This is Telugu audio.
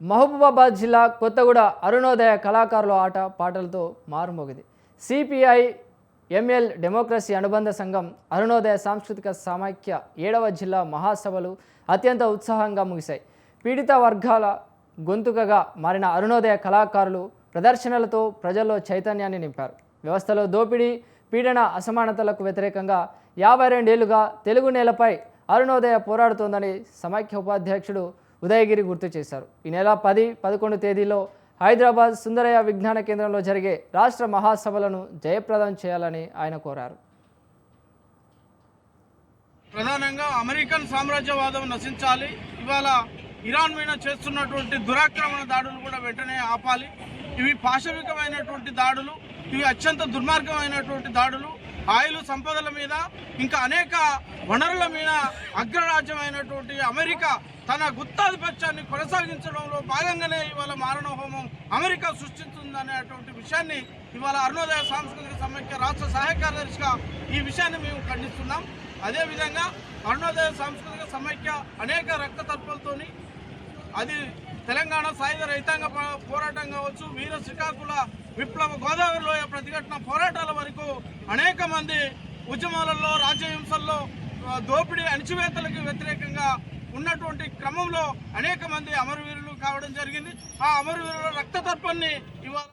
మహబూబాబాద్ జిల్లా కొత్తగూడ అరుణోదయ కళాకారుల ఆట పాటలతో మారుమోగింది. సిపిఐ ఎంఎల్ డెమోక్రసీ అనుబంధ సంఘం అరుణోదయ సాంస్కృతిక సమైక్య 7వ జిల్లా మహాసభలు అత్యంత ఉత్సాహంగా ముగిశాయి. పీడిత వర్గాల గొంతుకగా మారిన అరుణోదయ కళాకారులు ప్రదర్శనలతో ప్రజల్లో చైతన్యాన్ని నింపారు. వ్యవస్థలో దోపిడీ, పీడన, అసమానతలకు వ్యతిరేకంగా 52 ఏళ్లుగా తెలుగు నేలపై అరుణోదయ పోరాడుతోందని సమైక్య ఉపాధ్యక్షుడు ఉదయగిరి గుర్తు చేశారు. ఈ నెల 10, 11 తేదీల్లో హైదరాబాద్ సుందరయ్య విజ్ఞాన కేంద్రంలో జరిగే రాష్ట్ర మహాసభలను జయప్రదం చేయాలని ఆయన కోరారు. ప్రధానంగా అమెరికన్ సామ్రాజ్యవాదం నశించాలి. ఇవాళ ఇరాన్ మీద చేస్తున్నటువంటి దురాక్రమణ దాడులు కూడా వెంటనే ఆపాలి. ఇవి పాశవికమైనటువంటి దాడులు, ఇవి అత్యంత దుర్మార్గమైనటువంటి దాడులు. ఆయిల్ సంపదల మీద, ఇంకా అనేక వనరుల మీద అగ్రరాజ్యమైనటువంటి అమెరికా తన గుత్తాధిపత్యాన్ని కొనసాగించడంలో భాగంగానే ఇవాళ మారణ హోమం అమెరికా సృష్టిస్తుందనేటువంటి విషయాన్ని ఇవాళ అరుణోదయ సాంస్కృతిక సమైక్య రాష్ట్ర సహాయ కార్యదర్శిగా ఈ విషయాన్ని మేము ఖండిస్తున్నాం. అదేవిధంగా అరుణోదయ సాంస్కృతిక సమైక్య అనేక రక్తతర్పలతోని, అది తెలంగాణ సాయుధ రైతాంగ పోరాటం కావచ్చు, వీర శ్రీకాకుళ విప్లవ, గోదావరి లోయ ప్రతిఘటన పోరాటాల వరకు అనేక మంది ఉద్యమాలలో, రాజ్యహింసల్లో, దోపిడీ, అణచివేతలకు వ్యతిరేకంగా ఉన్నటువంటి క్రమంలో అనేక మంది అమరవీరులు కావడం జరిగింది. ఆ అమరవీరుల రక్తతర్పణని ఇవాళ